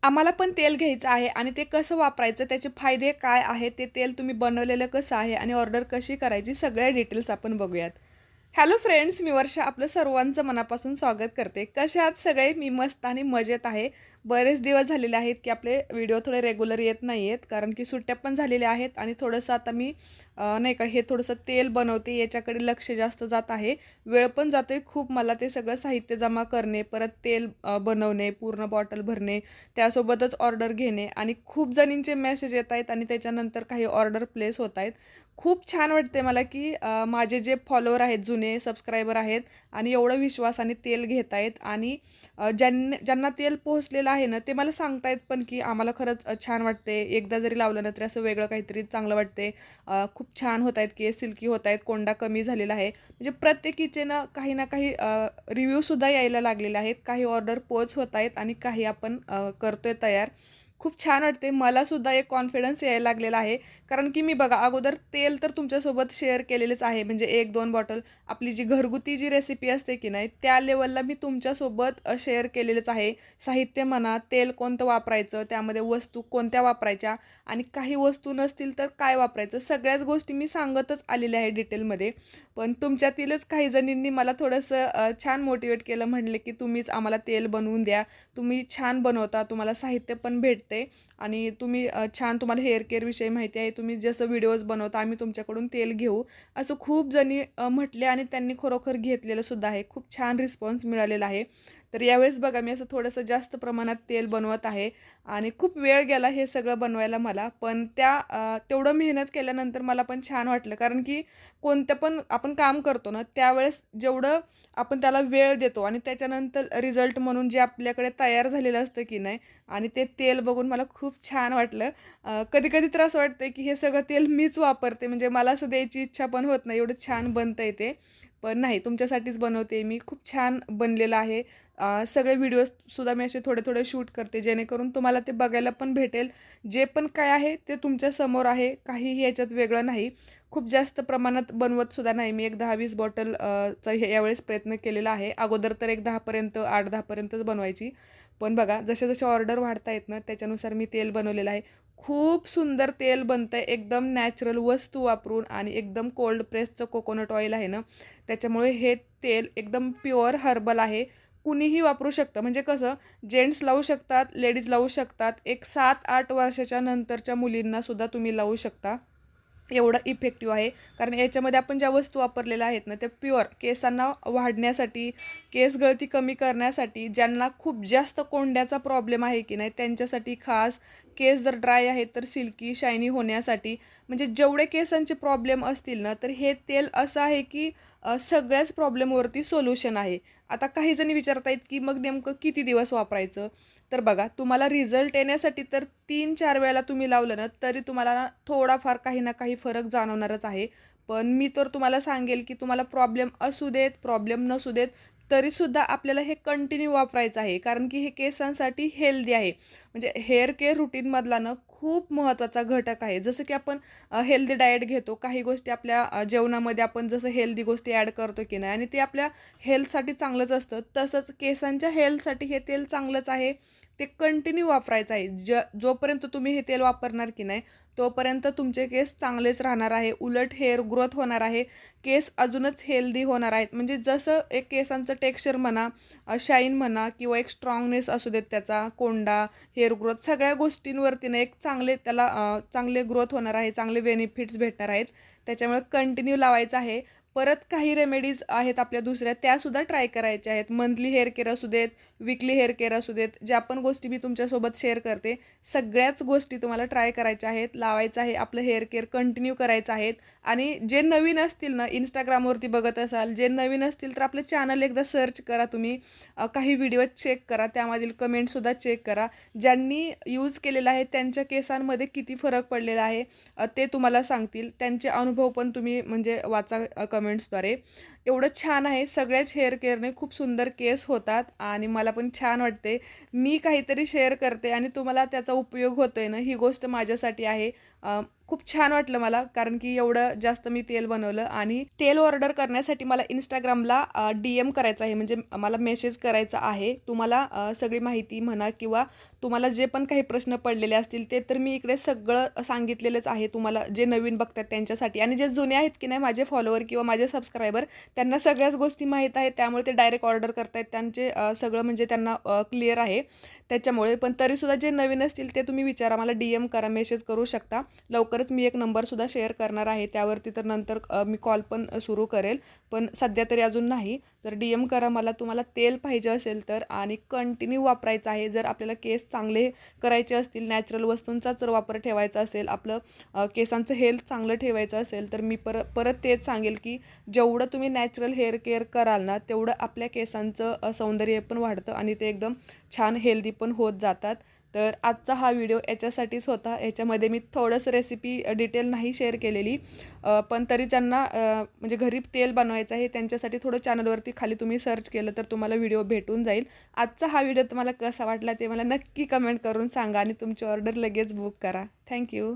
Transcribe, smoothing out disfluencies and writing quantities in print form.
आम्हाला पण तेल घ्यायचं आहे आणि ते कसं वापरायचं, त्याचे फायदे काय आहेत, ते तेल तुम्ही बनवलेलं कसं आहे आणि ऑर्डर कशी करायची, सगळ्या डिटेल्स आपण बघूयात. हॅलो फ्रेंड्स, मी वर्षा आपलं सर्वांचं मनापासून स्वागत करते. कसे आहात सगळे? मी मस्त आणि मजेत आहे. बरेच दिवस झालेले आहेत की आपले व्हिडिओ थोडे रेग्युलर येत नाही आहेत, कारण की सुट्ट्या पण झालेल्या आहेत आणि थोडंसं आता मी नाही का हे थोडंसं तेल बनवते, याच्याकडे लक्ष जास्त जात आहे. वेळ पण जातोय खूप मला ते सगळं साहित्य जमा करणे, परत तेल बनवणे, पूर्ण बॉटल भरणे, त्यासोबतच ऑर्डर घेणे आणि खूप जणींचे मेसेज येत आहेत आणि त्याच्यानंतर काही ऑर्डर प्लेस होत आहेत. खूप छान वाटते मला की माझे जे फॉलोअर आहेत, जुने सबस्क्रायबर आहेत आणि एवढं विश्वासाने तेल घेत आहेत आणि ज्यांना तेल पोहोचलेलं आहे ना, ते मला सांगतायत पण की आम्हाला खरंच छान वाटते. एकदा जरी लावलं ना तरी असं वेगळं काहीतरी चांगलं वाटते. खूप छान होत आहेत, केस सिल्की होत आहेत, कोंडा कमी झालेला आहे. म्हणजे प्रत्येकीचे ना काही ना काही रिव्ह्यूसुद्धा यायला लागलेले आहेत. काही ऑर्डर पोच होत आहेत आणि काही आपण करतोय तयार. खूप छान वाटते. मलासुद्धा एक कॉन्फिडन्स यायला लागलेला आहे. कारण की मी बघा अगोदर तेल तर तुमच्यासोबत शेअर केलेलेच आहे. म्हणजे 1-2 बॉटल आपली जी घरगुती जी रेसिपी असते की नाही, त्या लेवलला मी तुमच्यासोबत शेअर केलेलंच आहे. साहित्य म्हणा, तेल कोणतं वापरायचं, त्यामध्ये वस्तू कोणत्या वापरायच्या आणि काही वस्तू नसतील तर काय वापरायचं, सगळ्याच गोष्टी मी सांगतच आलेल्या आहे डिटेलमध्ये. पण तुमच्यातीलच काही जणींनी मला थोडंसं छान मोटिवेट केलं. म्हणले की तुम्हीच आम्हाला तेल बनवून द्या. तुम्ही छान बनवता, तुम्हाला साहित्य पण भेटते आणि तुम्ही छान, तुम्हाला हेअर केअरविषयी माहिती आहे, तुम्ही जसं व्हिडिओज बनवता आम्ही तुमच्याकडून तेल घेऊ, असं खूप जणी म्हटले आणि त्यांनी खरोखर घेतलेलं सुद्धा आहे. खूप छान रिस्पॉन्स मिळालेला आहे. तर यावेळेस बघा मी असं थोडंसं जास्त प्रमाणात तेल बनवत आहे आणि खूप वेळ गेला हे सगळं बनवायला मला. पण तेवढं मेहनत केल्यानंतर मला पण छान वाटलं, कारण की कोणतं पण आपण काम करतो ना, त्यावेळेस जेवढं आपण त्याला वेळ देतो आणि त्याच्यानंतर रिझल्ट म्हणून जे आपल्याकडे तयार झालेलं असतं की नाही, आणि ते तेल बघून मला खूप छान वाटलं. कधी-कधी तर असं वाटतंय की हे सगळं तेल मीच वापरते, म्हणजे मला असं द्यायची इच्छा पण होत नाही, एवढं छान बनतंय ते. पण नाही, तुमच्यासाठीच बनवते मी. खूप छान बनलेलं आहे. सगळे व्हिडिओजसुद्धा मी असे थोडे-थोडे शूट करते, जेणेकरून तुम्हाला ते बघायला पण भेटेल. जे पण काय आहे ते तुमच्यासमोर आहे. काहीही याच्यात वेगळं नाही. खूप जास्त प्रमाणात बनवतसुद्धा नाही मी. एक 10-20 बॉटल चा यावेळेस प्रयत्न केलेला आहे. अगोदर तर एक 10 पर्यंत, 8-10 पर्यंतच बनवायची. पण बघा जसे-जसे ऑर्डर वाढतायत ना, त्याच्यानुसार मी तेल बनवलेलं आहे. खूप सुंदर तेल बनतंय, एकदम नॅचरल वस्तू वापरून आणि एकदम कोल्ड प्रेसचं कोकोनट ऑइल आहे ना, त्याच्यामुळे हे तेल एकदम प्युअर हर्बल आहे. कुणीही वापरू शकतं. म्हणजे कसं, जेंट्स लावू शकतात, लेडीज लावू शकतात. एक 7-8 वर्षाच्या नंतरच्या मुलींनासुद्धा तुम्ही लावू शकता. एवढं इफेक्टिव्ह आहे. कारण याच्यामध्ये आपण ज्या वस्तू वापरलेल्या आहेत ना, त्या प्युअर केसांना वाढण्यासाठी, केस गळती कमी करण्यासाठी, ज्यांना खूप जास्त कोंड्याचा प्रॉब्लेम आहे की नाही, त्यांच्यासाठी खास. केस जर ड्राय आहेत तर सिल्की, शायनी होण्यासाठी, म्हणजे जेवढे केसांचे प्रॉब्लेम असतील ना, तर हे तेल असं आहे की सगळ्याच प्रॉब्लेमवरती सोल्युशन आहे. आता काही जणी विचारतायत की मग नेमकं किती दिवस वापरायचं? तर बघा, तुम्हाला रिझल्ट येण्यासाठी तर 3-4 वेळेला तुम्ही लावलं ना, तरी तुम्हाला ना थोडाफार काही ना काही फरक जाणवणारच आहे. पण मी तर तुम्हाला सांगेल की तुम्हाला प्रॉब्लेम असू देत, प्रॉब्लेम नसू देत, तरीसुद्धा आपल्याला हे कंटिन्यू वापरायचं आहे. कारण की हे केसांसाठी हेल्दी आहे. म्हणजे हेअर केअर रूटीनमधला ना खूप महत्त्वाचा घटक आहे. जसं की आपण हेल्दी डाएट घेतो, काही गोष्टी आपल्या जेवणामध्ये आपण जसं हेल्दी गोष्टी ॲड करतो की नाही, आणि ते आपल्या हेल्थसाठी चांगलंच असतं. तसंच केसांच्या हेल्थसाठी हे तेल चांगलंच आहे. ते कंटिन्यू वापरायचं आहे. जोपर्यंत तुम्ही हे तेल वापरणार की नाही, तोपर्यंत तुमचे केस चांगलेच राहणार आहे. उलट हेअर ग्रोथ होणार आहे. केस अजूनच हेल्दी होणार आहेत. म्हणजे जसं एक केसांचं टेक्स्चर म्हणा, शाईन म्हणा किंवा एक स्ट्राँगनेस असू देत त्याचा, कोंडा, हेअर ग्रोथ, सगळ्या गोष्टींवरती ना एक चांगले त्याला चांगले ग्रोथ होणार आहे, चांगले बेनिफिट्स भेटणार आहेत. त्याच्यामुळे कंटिन्यू लावायचं आहे. परत काही रेमेडीज आहेत आपल्या दुसऱ्या, त्यासुद्धा ट्राय करायच्या आहेत. मंथली हेअर केअर असू देत, वीकली हेअर केअर असू देत, ज्या पण गोष्टी मी तुमच्यासोबत शेअर करते, सगळ्याच गोष्टी तुम्हाला ट्राय करायच्या आहेत. लावायचं आहे, आपलं हेअर केअर कंटिन्यू करायचं आहे. आणि जे नवीन असतील ना, Instagramवरती बघत असाल, जे नवीन असतील तर आपलं चॅनल एकदा सर्च करा तुम्ही. काही व्हिडिओ चेक करा, त्यामधील कमेंटसुद्धा चेक करा. ज्यांनी यूज केलेलं आहे त्यांच्या केसांमध्ये किती फरक पडलेला आहे ते तुम्हाला सांगतील. त्यांचे अनुभव पण तुम्ही म्हणजे वाचा कमेंट्सद्वारे. एवढं छान आहे. सगळ्याच हेअर केअरने खूप सुंदर केस होतात आणि मला पण छान वाटते. मी काहीतरी शेअर करते आणि तुम्हाला त्याचा उपयोग होतोय ना, ही गोष्ट माझ्यासाठी आहे. खूप छान वाटलं मला, कारण की एवढं जास्त मी तेल बनवलं आणि तेल ऑर्डर करण्यासाठी मला Instagramला DM करायचं आहे, म्हणजे मला मेसेज करायचा आहे. तुम्हाला सगळी माहिती म्हणा किंवा तुम्हाला जे पण काही प्रश्न पडलेले असतील ते तर मी इकडे सगळं सांगितलेलंच आहे तुम्हाला, जे नवीन बघतात त्यांच्यासाठी. आणि जे जुने आहेत की नाही माझे फॉलोवर किंवा माझे सबस्क्रायबर, त्यांना सगळ्याच गोष्टी माहीत आहेत, त्यामुळे ते डायरेक्ट ऑर्डर करतायत. त्यांचे सगळं म्हणजे त्यांना क्लिअर आहे त्याच्यामुळे. पण तरीसुद्धा जे नवीन असतील ते तुम्ही विचारा, मला DM करा, मेसेज करू शकता. लवकरच मी एक नंबरसुद्धा शेअर करणार आहे त्यावरती, तर नंतर मी कॉल पण सुरू करेल, पण सध्या तरी अजून नाही. तर DM करा मला, तुम्हाला तेल पाहिजे असेल तर, आणि कंटिन्यू वापरायचं आहे. जर आपल्याला केस चांगले करायचे असतील, नॅचरल वस्तूंचाच जर वापर ठेवायचा असेल, आपलं केसांचं हेल्थ चांगलं ठेवायचं असेल, तर मी परत तेच सांगेल की जेवढं तुम्ही नॅचरल हेअर केअर कराल ना, तेवढं आपल्या केसांचं सौंदर्य पण वाढतं आणि ते एकदम छान हेल्दी पण होत जातात. तर आजचा हा व्हिडिओ याच्यासाठीच होता. याच्यामध्ये मी थोडंसं रेसिपी डिटेल नाही शेअर केलेली, पण तरी ज्यांना म्हणजे घरी तेल बनवायचं आहे त्यांच्यासाठी थोडं चॅनलवरती खाली तुम्ही सर्च केलं तर तुम्हाला व्हिडिओ भेटून जाईल. आजचा हा व्हिडिओ तुम्हाला कसा वाटला ते मला नक्की कमेंट करून सांगा आणि तुमची ऑर्डर लगेच बुक करा. थँक्यू.